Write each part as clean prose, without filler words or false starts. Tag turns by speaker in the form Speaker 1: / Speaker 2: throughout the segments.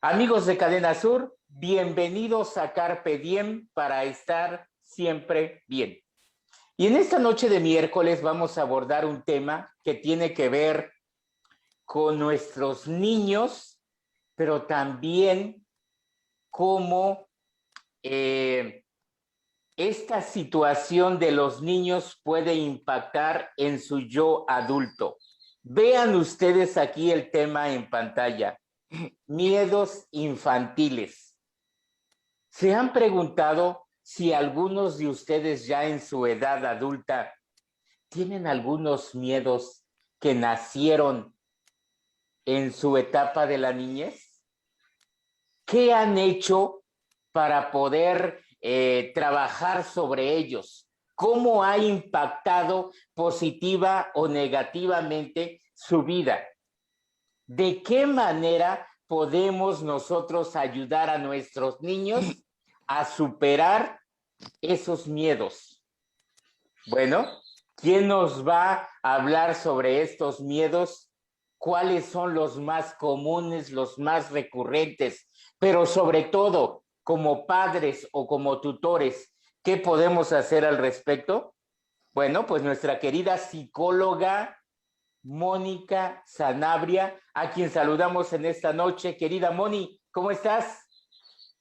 Speaker 1: Amigos de Cadena Sur, bienvenidos a Carpe Diem para estar siempre bien. Y en esta noche de miércoles vamos a abordar un tema que tiene que ver con nuestros niños, pero también cómo esta situación de los niños puede impactar en su yo adulto. Vean ustedes aquí el tema en pantalla. Miedos infantiles. ¿Se han preguntado si algunos de ustedes ya en su edad adulta tienen algunos miedos que nacieron en su etapa de la niñez? ¿Qué han hecho para poder trabajar sobre ellos? ¿Cómo ha impactado positiva o negativamente su vida? ¿De qué manera podemos nosotros ayudar a nuestros niños a superar esos miedos? Bueno, ¿quién nos va a hablar sobre estos miedos? ¿Cuáles son los más comunes, los más recurrentes? Pero sobre todo, como padres o como tutores, ¿qué podemos hacer al respecto? Bueno, pues nuestra querida psicóloga Mónica Sanabria, a quien saludamos en esta noche. Querida Moni, ¿cómo estás?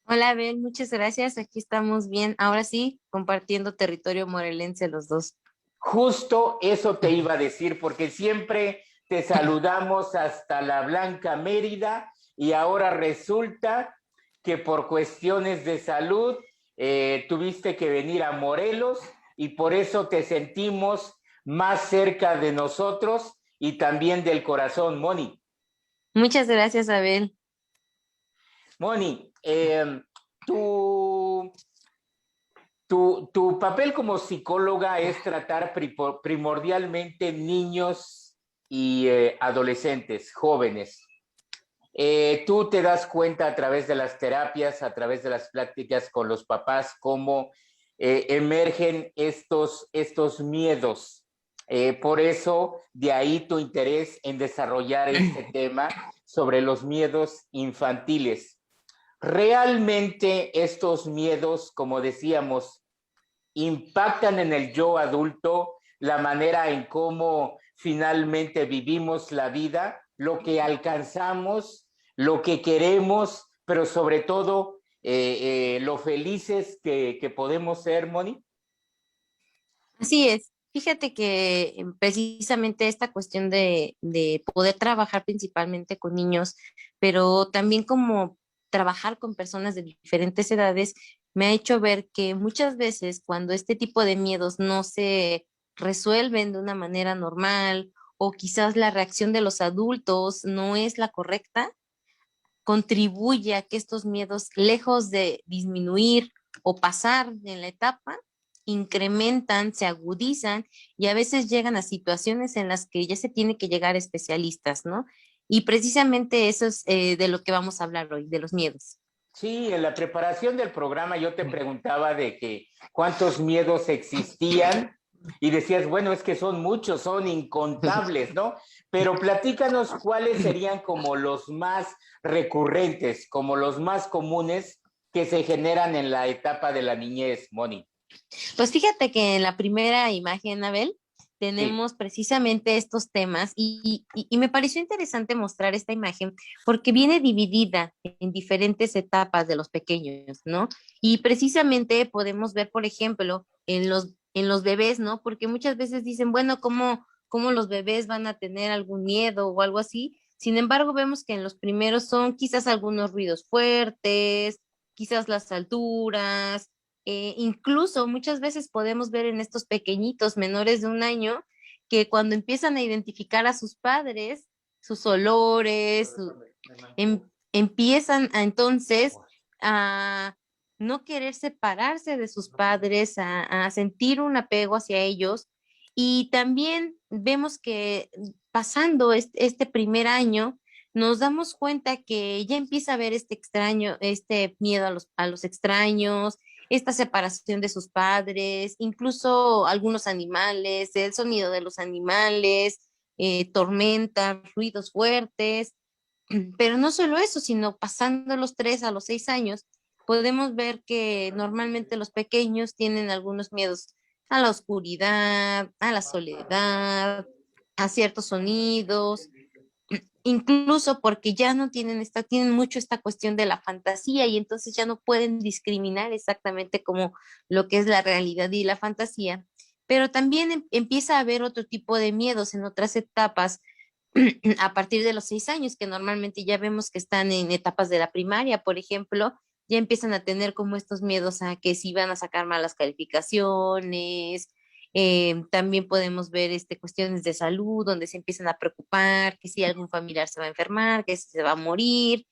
Speaker 2: Hola, Abel, muchas gracias. Aquí estamos bien. Ahora sí, compartiendo territorio morelense los dos.
Speaker 1: Justo eso te iba a decir, porque siempre te saludamos hasta la Blanca Mérida y ahora resulta que por cuestiones de salud tuviste que venir a Morelos y por eso te sentimos más cerca de nosotros y también del corazón, Moni.
Speaker 2: Muchas gracias, Abel.
Speaker 1: Moni, tu, tu papel como psicóloga es tratar primordialmente niños y adolescentes, jóvenes. Tú te das cuenta a través de las terapias, a través de las pláticas con los papás, cómo emergen estos miedos. Por eso, de ahí tu interés en desarrollar este tema sobre los miedos infantiles. Realmente estos miedos, como decíamos, impactan en el yo adulto, la manera en cómo finalmente vivimos la vida, lo que alcanzamos, lo que queremos, pero sobre todo lo felices que podemos ser, Moni.
Speaker 2: Así es. Fíjate que precisamente esta cuestión de poder trabajar principalmente con niños, pero también como trabajar con personas de diferentes edades, me ha hecho ver que muchas veces cuando este tipo de miedos no se resuelven de una manera normal o quizás la reacción de los adultos no es la correcta, contribuye a que estos miedos, lejos de disminuir o pasar en la etapa, incrementan, se agudizan y a veces llegan a situaciones en las que ya se tiene que llegar a especialistas, ¿no? Y precisamente eso es de lo que vamos a hablar hoy, de los miedos.
Speaker 1: Sí, en la preparación del programa yo te preguntaba de que cuántos miedos existían y decías, bueno, es que son muchos, son incontables, ¿no? Pero platícanos cuáles serían como los más recurrentes, como los más comunes que se generan en la etapa de la niñez, Moni.
Speaker 2: Pues fíjate que en la primera imagen, Abel,
Speaker 1: Sí.
Speaker 2: tenemos precisamente estos temas y me pareció interesante mostrar esta imagen porque viene dividida en diferentes etapas de los pequeños, ¿no? Y precisamente podemos ver, por ejemplo, en los bebés, ¿no? Porque muchas veces dicen, bueno, ¿cómo los bebés van a tener algún miedo o algo así? Sin embargo, vemos que en los primeros son quizás algunos ruidos fuertes, quizás las alturas, incluso muchas veces podemos ver en estos pequeñitos menores de un año que cuando empiezan a identificar a sus padres, sus olores, empiezan a, entonces a no querer separarse de sus padres, a sentir un apego hacia ellos. Y también vemos que pasando este primer año, nos damos cuenta que ya empieza a haber este extraño, este miedo a los extraños, esta separación de sus padres, incluso algunos animales, el sonido de los animales, tormentas, ruidos fuertes. Pero no solo eso, sino pasando los 3 a los 6 años, podemos ver que normalmente los pequeños tienen algunos miedos a la oscuridad, a la soledad, a ciertos sonidos, incluso porque ya no tienen tienen mucho esta cuestión de la fantasía y entonces ya no pueden discriminar exactamente como lo que es la realidad y la fantasía. Pero también empieza a haber otro tipo de miedos en otras etapas a partir de los 6 años, que normalmente ya vemos que están en etapas de la primaria, por ejemplo, ya empiezan a tener como estos miedos a que si van a sacar malas calificaciones. También podemos ver cuestiones de salud, donde se empiezan a preocupar, que si algún familiar se va a enfermar, que si se va a morir.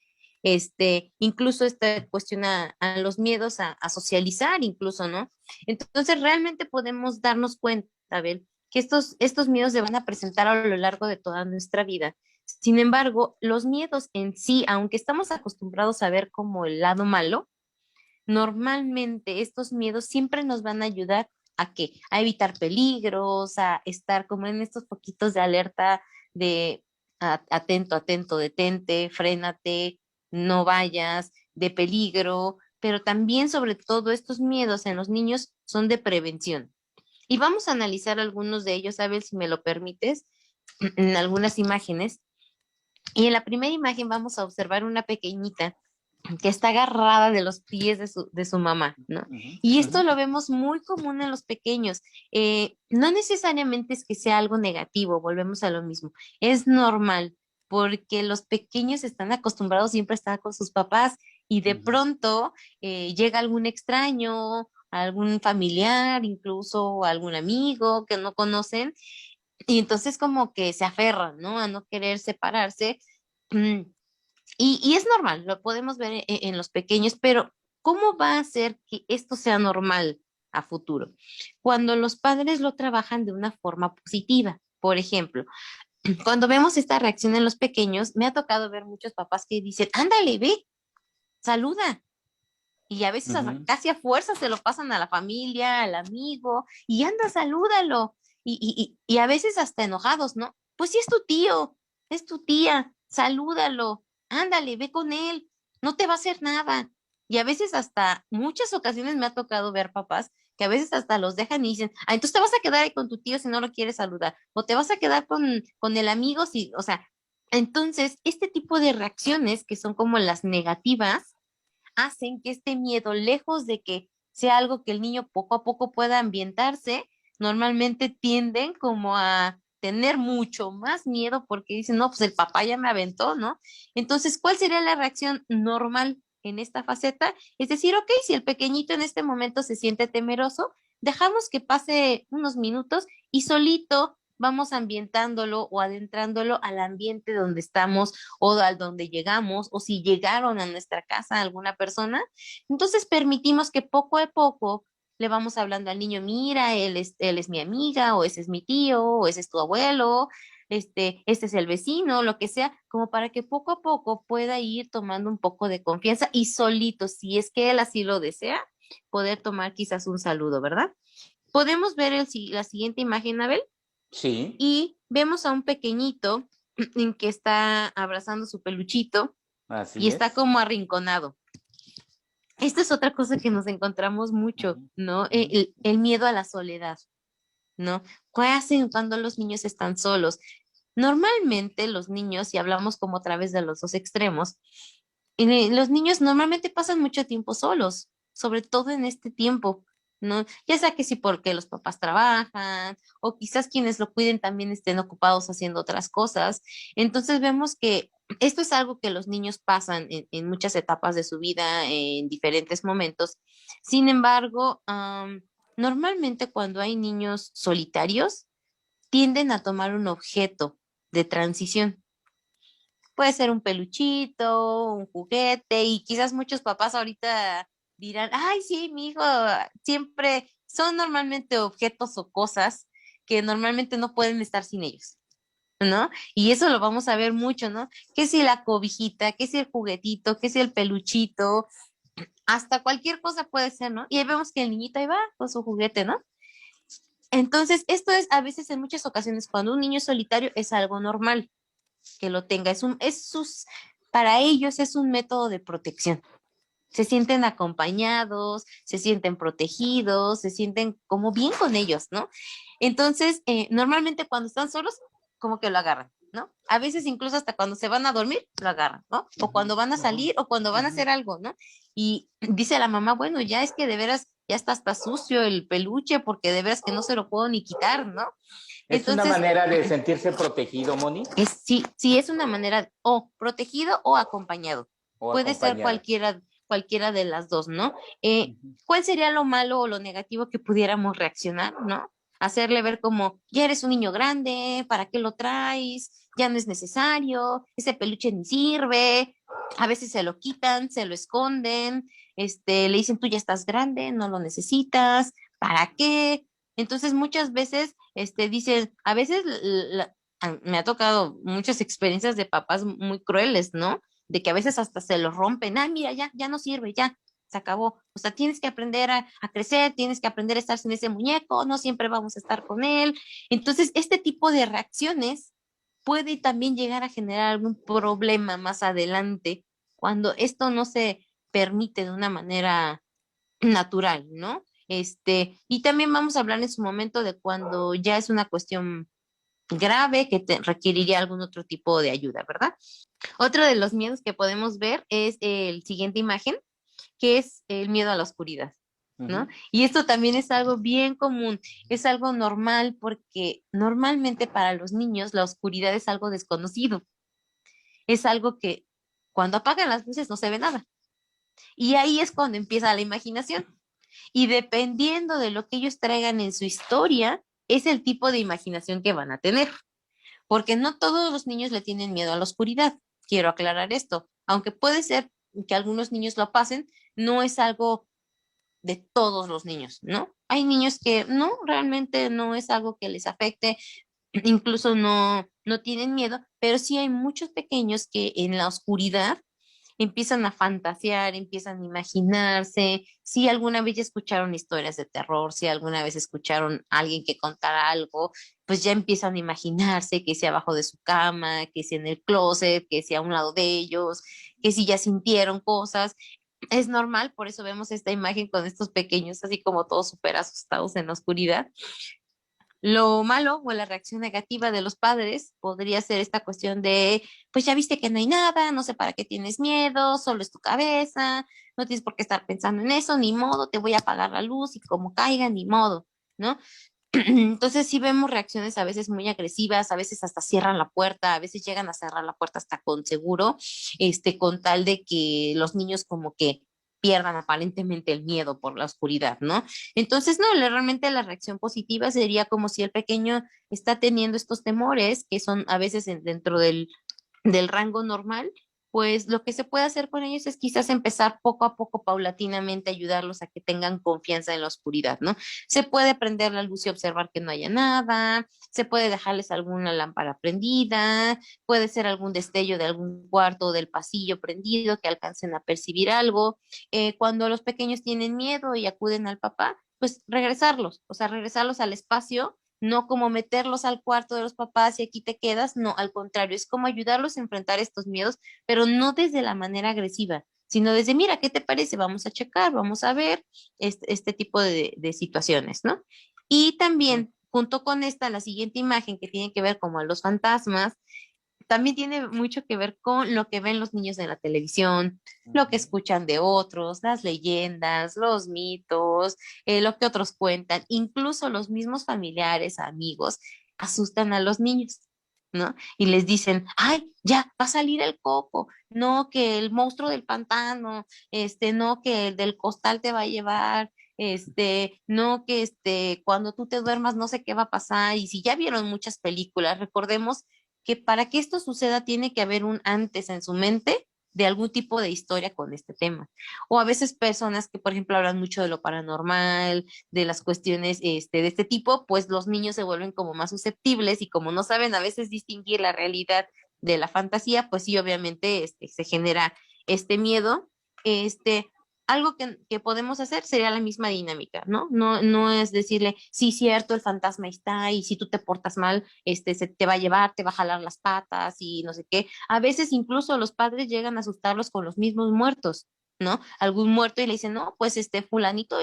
Speaker 2: Incluso esta cuestión a los miedos a socializar, incluso, ¿no? Entonces, realmente podemos darnos cuenta, Abel, que estos miedos se van a presentar a lo largo de toda nuestra vida. Sin embargo, los miedos en sí, aunque estamos acostumbrados a ver como el lado malo, normalmente estos miedos siempre nos van a ayudar a qué? A evitar peligros, a estar como en estos poquitos de alerta de atento, atento, detente, frénate, no vayas, de peligro, pero también sobre todo estos miedos en los niños son de prevención. Y vamos a analizar algunos de ellos, Abel, si me lo permites, en algunas imágenes. Y en la primera imagen vamos a observar una pequeñita que está agarrada de los pies de su mamá, ¿no?
Speaker 1: Ujú,
Speaker 2: Y esto
Speaker 1: ujú,
Speaker 2: lo vemos muy común en los pequeños. No necesariamente es que sea algo negativo, volvemos a lo mismo. Es normal porque los pequeños están acostumbrados siempre a estar con sus papás y de
Speaker 1: ujú.
Speaker 2: pronto llega algún extraño, algún familiar, incluso algún amigo que no conocen y entonces como que se aferran, ¿no? A no querer separarse. Mm, y es normal, lo podemos ver en los pequeños, pero ¿cómo va a ser que esto sea normal a futuro? Cuando los padres lo trabajan de una forma positiva. Por ejemplo, cuando vemos esta reacción en los pequeños, me ha tocado ver muchos papás que dicen, ándale, ve, saluda. Y a veces hasta
Speaker 1: Ujú.
Speaker 2: casi a fuerza se lo pasan a la familia, al amigo, y anda, salúdalo. Y a veces hasta enojados, ¿no? Pues sí es tu tío, es tu tía, salúdalo, ándale, ve con él, no te va a hacer nada. Y a veces hasta muchas ocasiones me ha tocado ver papás que a veces hasta los dejan y dicen, ah, entonces te vas a quedar ahí con tu tío si no lo quieres saludar, o te vas a quedar con el amigo si, o sea, entonces este tipo de reacciones que son como las negativas, hacen que este miedo, lejos de que sea algo que el niño poco a poco pueda ambientarse, normalmente tienden como a tener mucho más miedo porque dicen, no, pues el papá ya me aventó, ¿no? Entonces, ¿cuál sería la reacción normal en esta faceta? Es decir, ok, si el pequeñito en este momento se siente temeroso, dejamos que pase unos minutos y solito vamos ambientándolo o adentrándolo al ambiente donde estamos o al donde llegamos, o si llegaron a nuestra casa alguna persona, entonces permitimos que poco a poco le vamos hablando al niño, mira, él es mi amiga, o ese es mi tío, o ese es tu abuelo, este es el vecino, lo que sea, como para que poco a poco pueda ir tomando un poco de confianza y solito, si es que él así lo desea, poder tomar quizás un saludo, ¿verdad? Podemos ver la siguiente imagen, Abel,
Speaker 1: Sí,
Speaker 2: y vemos a un pequeñito en que está abrazando su peluchito y
Speaker 1: así
Speaker 2: está
Speaker 1: es.
Speaker 2: como arrinconado. Esta es otra cosa que nos encontramos mucho,
Speaker 1: Ujú,
Speaker 2: ¿no?
Speaker 1: ujú.
Speaker 2: El miedo a la soledad, ¿no? ¿Qué hacen cuando los niños están solos? Normalmente los niños, si hablamos como a través de los dos extremos, los niños normalmente pasan mucho tiempo solos, sobre todo en este tiempo, ¿no? Ya sea que sí porque los papás trabajan o quizás quienes lo cuiden también estén ocupados haciendo otras cosas. Entonces vemos que esto es algo que los niños pasan en muchas etapas de su vida, en diferentes momentos. Sin embargo, normalmente cuando hay niños solitarios, tienden a tomar un objeto de transición. Puede ser un peluchito, un juguete, y quizás muchos papás ahorita dirán, ay, sí, mi hijo, siempre son normalmente objetos o cosas que normalmente no pueden estar sin ellos, ¿no? Y eso lo vamos a ver mucho, ¿no? Que si la cobijita, que si el juguetito, que si el peluchito, hasta cualquier cosa puede ser, ¿no? Y ahí vemos que el niñito ahí va con su juguete, ¿no? Entonces, esto es a veces en muchas ocasiones cuando un niño es solitario es algo normal que lo tenga. para ellos es un método de protección. Se sienten acompañados, se sienten protegidos, se sienten como bien con ellos, ¿no? Entonces, normalmente cuando están solos, como que lo agarran, ¿no? A veces incluso hasta cuando se van a dormir, lo agarran, ¿no? O cuando van a salir o cuando van a hacer algo, ¿no? Y dice la mamá, bueno, ya es que de veras, ya está hasta sucio el peluche porque de veras que no se lo puedo ni quitar, ¿no?
Speaker 1: Es una
Speaker 2: Entonces,
Speaker 1: manera de sentirse protegido, Moni,
Speaker 2: sí, sí es una manera o protegido o acompañado.
Speaker 1: o
Speaker 2: Puede ser
Speaker 1: acompañado.
Speaker 2: cualquiera de las dos, ¿no? ¿Cuál sería lo malo o lo negativo que pudiéramos reaccionar, ¿no? Hacerle ver como, ya eres un niño grande, ¿para qué lo traes? Ya no es necesario, ese peluche ni sirve. A veces se lo quitan, se lo esconden, le dicen, tú ya estás grande, no lo necesitas, ¿para qué? Entonces muchas veces, dicen, a veces me ha tocado muchas experiencias de papás muy crueles, ¿no? De que a veces hasta se lo rompen. Ah, mira, ya no sirve, ya, se acabó. O sea, tienes que aprender a crecer, tienes que aprender a estar sin ese muñeco, no siempre vamos a estar con él. Entonces, este tipo de reacciones puede también llegar a generar algún problema más adelante cuando esto no se permite de una manera natural, ¿no? Y también vamos a hablar en su momento de cuando ya es una cuestión grave que requeriría algún otro tipo de ayuda, ¿verdad? Otro de los miedos que podemos ver es el siguiente imagen, que es el miedo a la oscuridad, ¿no? Y esto también es algo bien común, es algo normal porque normalmente para los niños la oscuridad es algo desconocido, es algo que cuando apagan las luces no se ve nada. Y ahí es cuando empieza la imaginación. Y dependiendo de lo que ellos traigan en su historia, es el tipo de imaginación que van a tener. Porque no todos los niños le tienen miedo a la oscuridad. Quiero aclarar esto. Aunque puede ser que algunos niños lo pasen, no es algo de todos los niños, ¿no? Hay niños que no, realmente no es algo que les afecte, incluso no tienen miedo, pero sí hay muchos pequeños que en la oscuridad empiezan a fantasear, empiezan a imaginarse, si alguna vez ya escucharon historias de terror, si alguna vez escucharon a alguien que contara algo, pues ya empiezan a imaginarse que sea abajo de su cama, que sea en el closet, que sea a un lado de ellos, que si ya sintieron cosas. Es normal, por eso vemos esta imagen con estos pequeños así como todos súper asustados en la oscuridad. Lo malo o la reacción negativa de los padres podría ser esta cuestión de, pues ya viste que no hay nada, no sé para qué tienes miedo, solo es tu cabeza, no tienes por qué estar pensando en eso, ni modo, te voy a apagar la luz y como caiga, ni modo, ¿no? Entonces sí vemos reacciones a veces muy agresivas, a veces hasta cierran la puerta, a veces llegan a cerrar la puerta hasta con seguro, con tal de que los niños como que pierdan aparentemente el miedo por la oscuridad, ¿no? Entonces, no, realmente la reacción positiva sería como si el pequeño está teniendo estos temores que son a veces dentro del rango normal, pues lo que se puede hacer con ellos es quizás empezar poco a poco, paulatinamente, ayudarlos a que tengan confianza en la oscuridad, ¿no? Se puede prender la luz y observar que no haya nada, se puede dejarles alguna lámpara prendida, puede ser algún destello de algún cuarto o del pasillo prendido que alcancen a percibir algo. Cuando los pequeños tienen miedo y acuden al papá, pues regresarlos, o sea, regresarlos al espacio, no como meterlos al cuarto de los papás y aquí te quedas, no, al contrario, es como ayudarlos a enfrentar estos miedos, pero no desde la manera agresiva, sino desde, mira, ¿qué te parece? Vamos a checar, vamos a ver este tipo de situaciones, ¿no? Y también, junto con esta, la siguiente imagen que tiene que ver como a los fantasmas, también tiene mucho que ver con lo que ven los niños en la televisión, lo que escuchan de otros, las leyendas, los mitos, lo que otros cuentan, incluso los mismos familiares, amigos, asustan a los niños, ¿no? Y les dicen, ay, ya va a salir el coco, no que el monstruo del pantano, no que el del costal te va a llevar. No que cuando tú te duermas no sé qué va a pasar, y si ya vieron muchas películas, recordemos que para que esto suceda tiene que haber un antes en su mente de algún tipo de historia con este tema. O a veces personas que, por ejemplo, hablan mucho de lo paranormal, de las cuestiones de este tipo, pues los niños se vuelven como más susceptibles y como no saben a veces distinguir la realidad de la fantasía, pues sí, obviamente se genera este miedo. Este, algo que podemos hacer sería la misma dinámica, ¿no? No es decirle, sí, cierto, el fantasma está y si tú te portas mal, se te va a llevar, te va a jalar las patas y no sé qué. A veces incluso los padres llegan a asustarlos con los mismos muertos, ¿no? Algún muerto y le dicen, no, pues fulanito,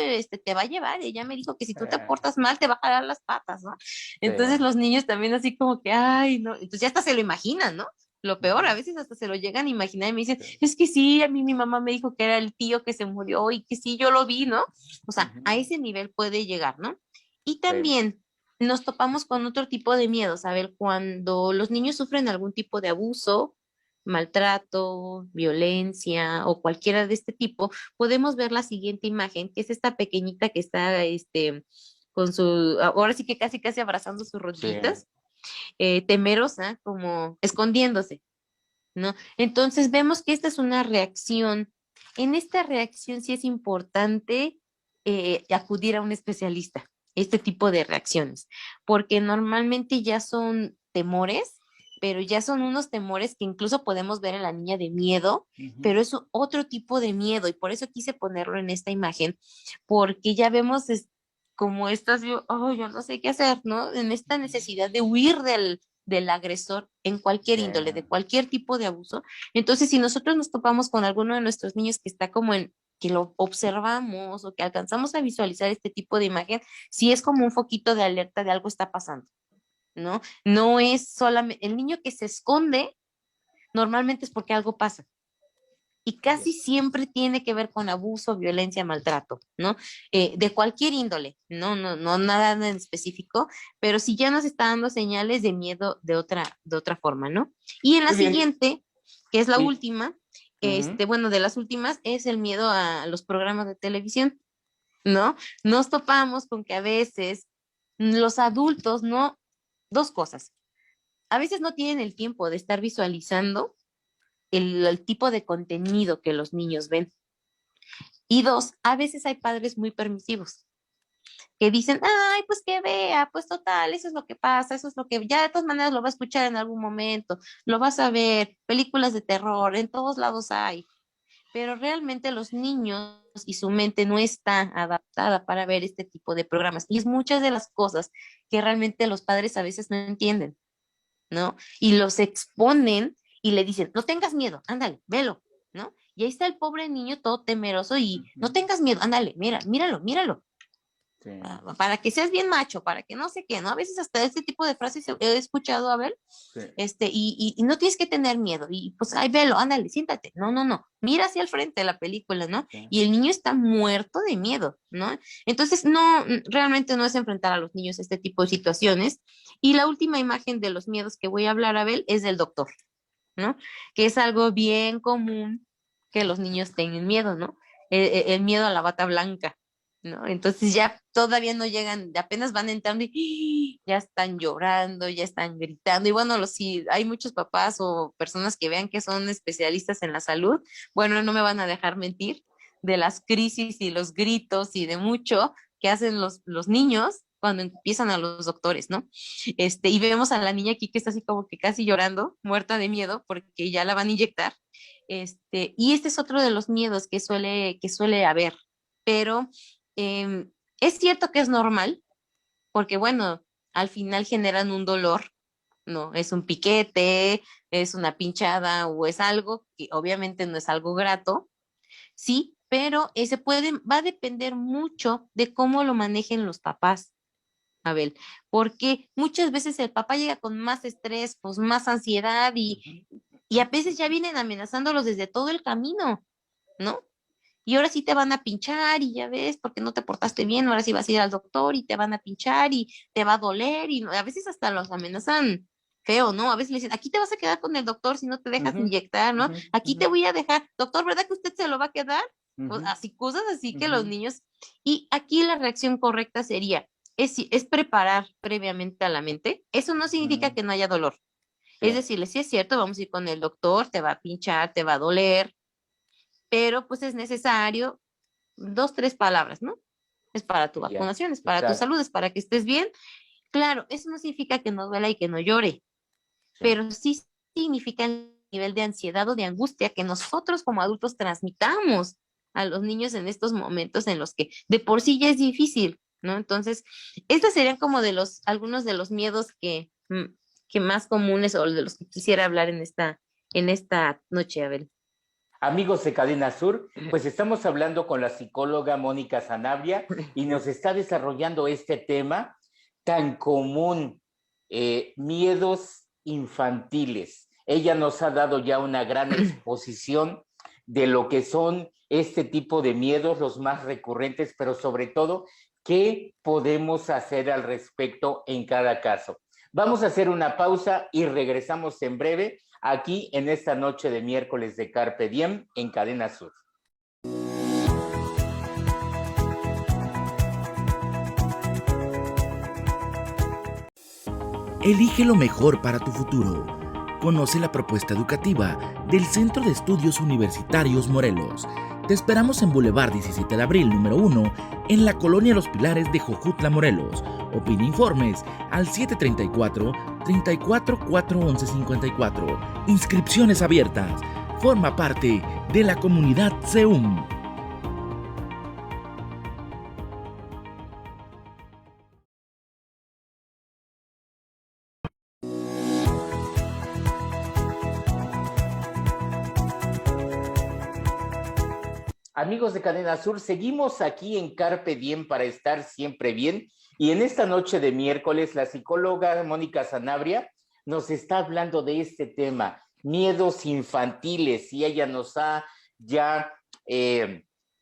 Speaker 2: te va a llevar, ella me dijo que si tú te portas mal, te va a jalar las patas, ¿no?
Speaker 1: Sí,
Speaker 2: Entonces los niños también así como que, ay, no, entonces ya hasta se lo imaginan, ¿no? Lo peor, a veces hasta se lo llegan a imaginar y me dicen,
Speaker 1: sí.
Speaker 2: es que sí, a mí mi mamá me dijo que era el tío que se murió y que sí, yo lo vi, ¿no? O sea, a
Speaker 1: Ujú,
Speaker 2: ese nivel puede llegar, ¿no? Y
Speaker 1: sí,
Speaker 2: también nos topamos con otro tipo de miedos, a ver, cuando los niños sufren algún tipo de abuso, maltrato, violencia o cualquiera de este tipo, podemos ver la siguiente imagen, que es esta pequeñita que está, con su, ahora sí que casi, casi abrazando sus
Speaker 1: sí.
Speaker 2: rodillitas, temerosa, como escondiéndose, ¿no? Entonces vemos que esta es una reacción. En esta reacción sí es importante acudir a un especialista, este tipo de reacciones, porque normalmente ya son temores, pero ya son unos temores que incluso podemos ver en la niña de miedo,
Speaker 1: Ujú,
Speaker 2: pero es otro tipo de miedo y por eso quise ponerlo en esta imagen, porque ya vemos como estas, oh, yo no sé qué hacer, ¿no? En esta necesidad de huir del agresor en cualquier
Speaker 1: sí,
Speaker 2: índole, de cualquier tipo de abuso. Entonces, si nosotros nos topamos con alguno de nuestros niños que está como en que lo observamos o que alcanzamos a visualizar este tipo de imagen, sí es como un foquito de alerta de algo está pasando, ¿no? No es solamente el niño que se esconde, normalmente es porque algo pasa. Y
Speaker 1: sí.
Speaker 2: casi siempre tiene que ver con abuso, violencia, maltrato, ¿no? De cualquier índole, no nada en específico, pero sí ya nos está dando señales de miedo de otra forma, ¿no? Y en la
Speaker 1: Muy bien.
Speaker 2: siguiente, que es la
Speaker 1: Y,
Speaker 2: última,
Speaker 1: ujú,
Speaker 2: bueno, de las últimas, es el miedo a los programas de televisión, ¿no? Nos topamos con que a veces los adultos, ¿no? Dos cosas. A veces no tienen el tiempo de estar visualizando el tipo de contenido que los niños ven. Y dos, a veces hay padres muy permisivos que dicen, ay, pues que vea, pues total, eso es lo que pasa, eso es lo que ya de todas maneras lo va a escuchar en algún momento, lo vas a ver, películas de terror, en todos lados hay, pero realmente los niños y su mente no está adaptada para ver este tipo de programas. Y es muchas de las cosas que realmente los padres a veces no entienden, ¿no? Y los exponen y le dicen, no tengas miedo, ándale, velo, ¿no? Y ahí está el pobre niño todo temeroso y no
Speaker 1: ujú,
Speaker 2: tengas miedo, ándale, míralo,
Speaker 1: sí,
Speaker 2: para que seas bien macho, para que no sé qué, ¿no? A veces hasta este tipo de frases he escuchado, a ver,
Speaker 1: sí,
Speaker 2: y no tienes que tener miedo, y pues ahí velo, ándale, siéntate, no, mira hacia el frente de la película, ¿no?
Speaker 1: sí.
Speaker 2: Y el niño está muerto de miedo, ¿no? Entonces, no, realmente no es enfrentar a los niños a este tipo de situaciones. Y la última imagen de los miedos que voy a hablar, Abel, es del doctor, ¿no? Que es algo bien común que los niños tengan miedo, ¿no? El miedo a la bata blanca, ¿no? Entonces ya todavía no llegan, apenas van entrando y ya están llorando, ya están gritando. Y bueno, si hay muchos papás o personas que vean que son especialistas en la salud, bueno, no me van a dejar mentir de las crisis y los gritos y de mucho que hacen los niños cuando empiezan a los doctores, ¿no? Y vemos a la niña aquí que está así como que casi llorando, muerta de miedo, porque ya la van a inyectar. Y este es otro de los miedos que suele haber, pero es cierto que es normal, porque bueno, al final generan un dolor, ¿no? Es un piquete, es una pinchada o es algo que obviamente no es algo grato, sí, pero va a depender mucho de cómo lo manejen los papás. Abel, porque muchas veces el papá llega con más estrés, pues más ansiedad
Speaker 1: Ujú,
Speaker 2: y a veces ya vienen amenazándolos desde todo el camino, ¿no? Y ahora sí te van a pinchar y ya ves, porque no te portaste bien, ahora sí vas a ir al doctor y te van a pinchar y te va a doler y a veces hasta los amenazan feo, ¿no? A veces le dicen, aquí te vas a quedar con el doctor si no te dejas
Speaker 1: ujú,
Speaker 2: inyectar, ¿no?
Speaker 1: ujú,
Speaker 2: Aquí
Speaker 1: ujú,
Speaker 2: te voy a dejar, doctor, ¿verdad que usted se lo va a quedar? Pues
Speaker 1: ujú,
Speaker 2: así, cosas así que
Speaker 1: ujú,
Speaker 2: los niños, y aquí la reacción correcta sería, es preparar previamente a la mente. Eso no significa
Speaker 1: ujú,
Speaker 2: que no haya dolor.
Speaker 1: sí,
Speaker 2: Es decirle, sí es cierto, vamos a ir con el doctor, te va a pinchar, te va a doler, pero pues es necesario dos, tres palabras, ¿no? Es para tu
Speaker 1: y ya,
Speaker 2: vacunación, es para tu
Speaker 1: exacto,
Speaker 2: salud, es para que estés bien. Claro, eso no significa que no duela y que no llore,
Speaker 1: sí,
Speaker 2: pero sí significa el nivel de ansiedad o de angustia que nosotros como adultos transmitamos. a los niños en estos momentos en los que de por sí ya es difícil, ¿no? Entonces, estos serían como algunos de los miedos que más comunes o de los que quisiera hablar en esta noche, Abel.
Speaker 1: Amigos de Cadena Sur, pues estamos hablando con la psicóloga Mónica Sanabria y nos está desarrollando este tema tan común, miedos infantiles. Ella nos ha dado ya una gran exposición de lo que son este tipo de miedos, los más recurrentes, pero sobre todo, ¿qué podemos hacer al respecto en cada caso? Vamos a hacer una pausa y regresamos en breve aquí en esta noche de miércoles de Carpe Diem en Cadena Sur.
Speaker 3: Elige lo mejor para tu futuro. Conoce la propuesta educativa del Centro de Estudios Universitarios Morelos. Te esperamos en Boulevard 17 de Abril, número 1, en la Colonia Los Pilares de Jojutla, Morelos. Opina informes al 734-34-411-54. Inscripciones abiertas. Forma parte de la comunidad CEUM.
Speaker 1: Amigos de Cadena Sur, seguimos aquí en Carpe Diem para estar siempre bien. Y en esta noche de miércoles, la psicóloga Mónica Sanabria nos está hablando de este tema, miedos infantiles, y ella nos ha ya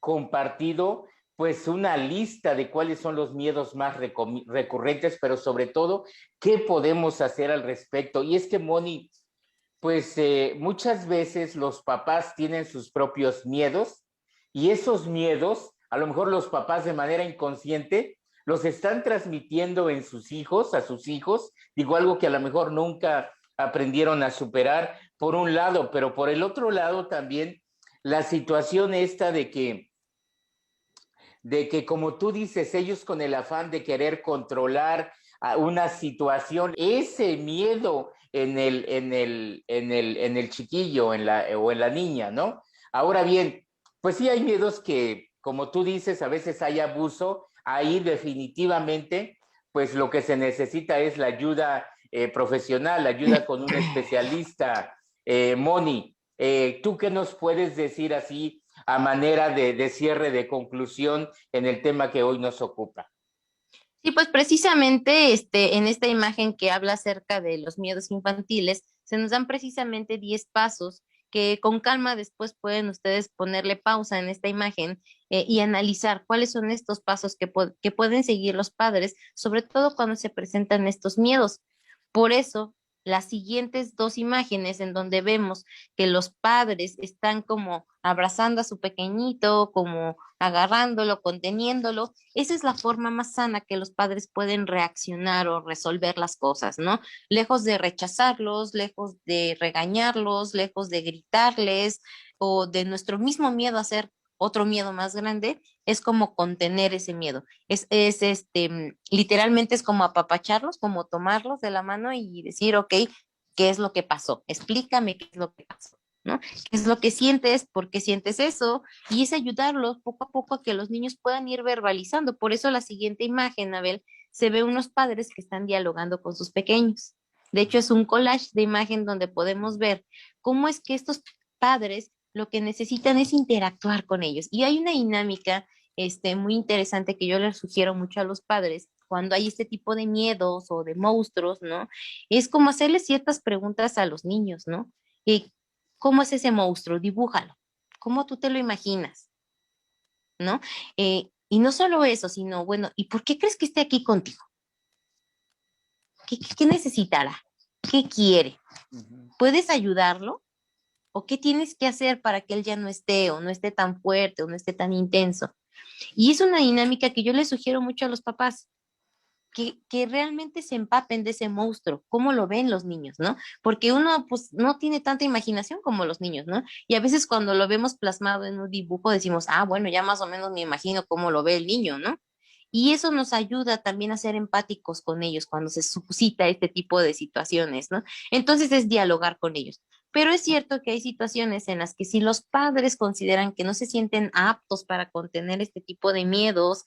Speaker 1: compartido pues una lista de cuáles son los miedos más recurrentes, pero sobre todo, qué podemos hacer al respecto. Y es que, Moni, pues muchas veces los papás tienen sus propios miedos, y esos miedos, a lo mejor los papás de manera inconsciente, los están transmitiendo en sus hijos, a sus hijos, digo algo que a lo mejor nunca aprendieron a superar, por un lado, pero por el otro lado también la situación esta de que como tú dices, ellos con el afán de querer controlar una situación, ese miedo en el chiquillo o en la niña, ¿no? Ahora bien, pues sí hay miedos que, como tú dices, a veces hay abuso. Ahí definitivamente, pues lo que se necesita es la ayuda profesional, la ayuda con un especialista. Moni, ¿tú qué nos puedes decir así a manera de cierre, de conclusión en el tema que hoy nos ocupa?
Speaker 2: Sí, pues precisamente en esta imagen que habla acerca de los miedos infantiles, se nos dan precisamente 10 pasos que con calma después pueden ustedes ponerle pausa en esta imagen y analizar cuáles son estos pasos que pueden seguir los padres, sobre todo cuando se presentan estos miedos. Por eso, las siguientes dos imágenes en donde vemos que los padres están como abrazando a su pequeñito, como agarrándolo, conteniéndolo, esa es la forma más sana que los padres pueden reaccionar o resolver las cosas, ¿no? Lejos de rechazarlos, lejos de regañarlos, lejos de gritarles o de nuestro mismo miedo a hacer otro miedo más grande, es como contener ese miedo. Literalmente es como apapacharlos, como tomarlos de la mano y decir, ok, ¿qué es lo que pasó? Explícame qué es lo que pasó, ¿no? ¿Qué es lo que sientes? ¿Por qué sientes eso? Y es ayudarlos poco a poco a que los niños puedan ir verbalizando. Por eso la siguiente imagen, Abel, se ve unos padres que están dialogando con sus pequeños. De hecho, es un collage de imagen donde podemos ver cómo es que estos padres lo que necesitan es interactuar con ellos. Y hay una dinámica muy interesante que yo les sugiero mucho a los padres cuando hay este tipo de miedos o de monstruos, ¿no? Es como hacerles ciertas preguntas a los niños, ¿no? ¿Cómo es ese monstruo? Dibújalo. ¿Cómo tú te lo imaginas? ¿No? Y no solo eso, sino, bueno, ¿y por qué crees que esté aquí contigo? ¿Qué necesitará? ¿Qué quiere? ¿Puedes ayudarlo? ¿O qué tienes que hacer para que él ya no esté o no esté tan fuerte o no esté tan intenso? Y es una dinámica que yo le sugiero mucho a los papás, que realmente se empapen de ese monstruo, cómo lo ven los niños, ¿no? Porque uno pues no tiene tanta imaginación como los niños, ¿no? Y a veces cuando lo vemos plasmado en un dibujo decimos, ah, bueno, ya más o menos me imagino cómo lo ve el niño, ¿no? Y eso nos ayuda también a ser empáticos con ellos cuando se suscita este tipo de situaciones, ¿no? Entonces es dialogar con ellos. pero es cierto que hay situaciones en las que si los padres consideran que no se sienten aptos para contener este tipo de miedos,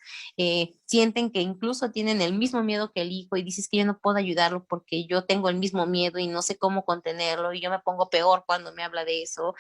Speaker 2: sienten que incluso tienen el mismo miedo que el hijo y dices que yo no puedo ayudarlo porque yo tengo el mismo miedo y no sé cómo contenerlo y yo me pongo peor cuando me habla de eso,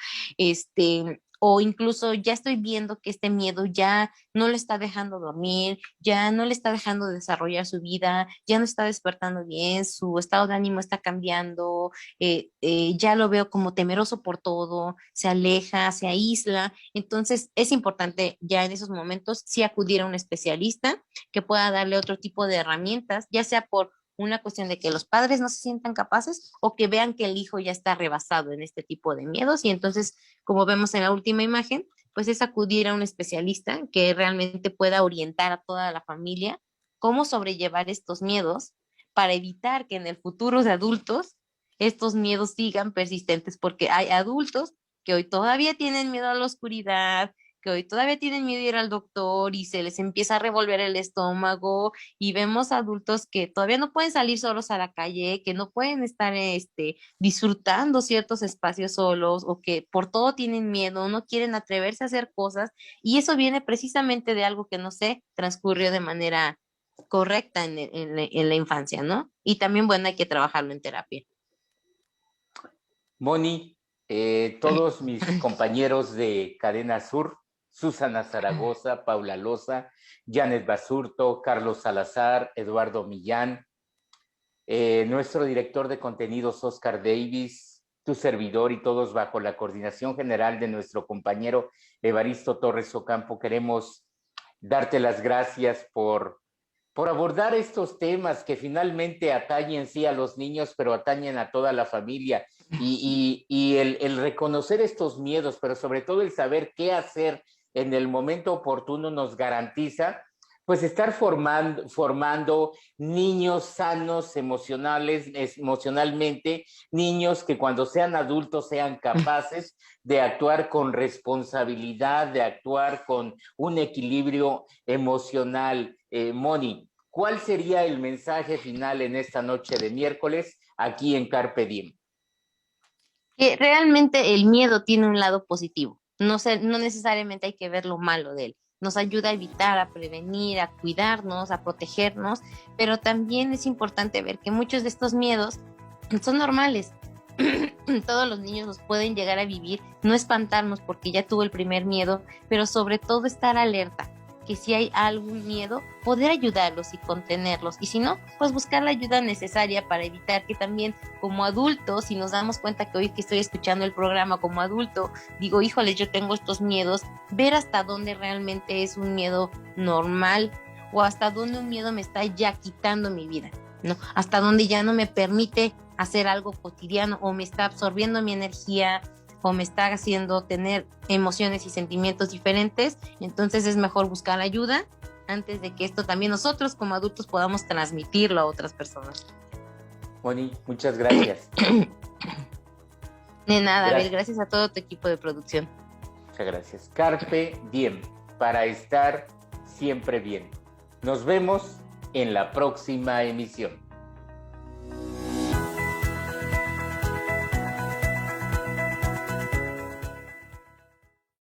Speaker 2: o incluso ya estoy viendo que este miedo ya no le está dejando dormir, ya no le está dejando desarrollar su vida, ya no está despertando bien, su estado de ánimo está cambiando, ya lo veo como temeroso por todo, se aleja, se aísla. Entonces es importante ya en esos momentos sí acudir a un especialista que pueda darle otro tipo de herramientas, ya sea por una cuestión de que los padres no se sientan capaces o que vean que el hijo ya está rebasado en este tipo de miedos y entonces, como vemos en la última imagen, pues es acudir a un especialista que realmente pueda orientar a toda la familia cómo sobrellevar estos miedos para evitar que en el futuro de adultos estos miedos sigan persistentes, porque hay adultos que hoy todavía tienen miedo a la oscuridad, que hoy todavía tienen miedo a ir al doctor y se les empieza a revolver el estómago y vemos adultos que todavía no pueden salir solos a la calle, que no pueden estar disfrutando ciertos espacios solos o que por todo tienen miedo, no quieren atreverse a hacer cosas y eso viene precisamente de algo que no sé, transcurrió de manera correcta en la infancia, ¿no? Y también, bueno, hay que trabajarlo en terapia.
Speaker 1: Moni, todos mis compañeros de Cadena Sur, Susana Zaragoza, Paula Loza, Janet Basurto, Carlos Salazar, Eduardo Millán, nuestro director de contenidos, Oscar Davis, tu servidor y todos bajo la coordinación general de nuestro compañero Evaristo Torres Ocampo, queremos darte las gracias por abordar estos temas que finalmente atañen sí a los niños, pero atañen a toda la familia. Y el reconocer estos miedos, pero sobre todo el saber qué hacer en el momento oportuno nos garantiza pues estar formando niños sanos emocionalmente, niños que cuando sean adultos sean capaces de actuar con responsabilidad, de actuar con un equilibrio emocional. Moni, ¿cuál sería el mensaje final en esta noche de miércoles aquí en Carpe Diem?
Speaker 2: Que realmente el miedo tiene un lado positivo. No necesariamente hay que ver lo malo de él. Nos ayuda a evitar, a prevenir, a cuidarnos, a protegernos, pero también es importante ver que muchos de estos miedos son normales. Todos los niños los pueden llegar a vivir, no espantarnos porque ya tuvo el primer miedo, pero sobre todo estar alerta, que si hay algún miedo, poder ayudarlos y contenerlos, y si no, pues buscar la ayuda necesaria para evitar que también como adultos, si nos damos cuenta que hoy que estoy escuchando el programa como adulto, digo, híjole, yo tengo estos miedos, ver hasta dónde realmente es un miedo normal o hasta dónde un miedo me está ya quitando mi vida, ¿no? Hasta dónde ya no me permite hacer algo cotidiano o me está absorbiendo mi energía o me está haciendo tener emociones y sentimientos diferentes. Entonces es mejor buscar ayuda antes de que esto también nosotros como adultos podamos transmitirlo a otras personas.
Speaker 1: Moni, muchas gracias.
Speaker 2: De nada, gracias. Gracias a todo tu equipo de producción.
Speaker 1: Muchas gracias. Carpe Diem, para estar siempre bien. Nos vemos en la próxima emisión.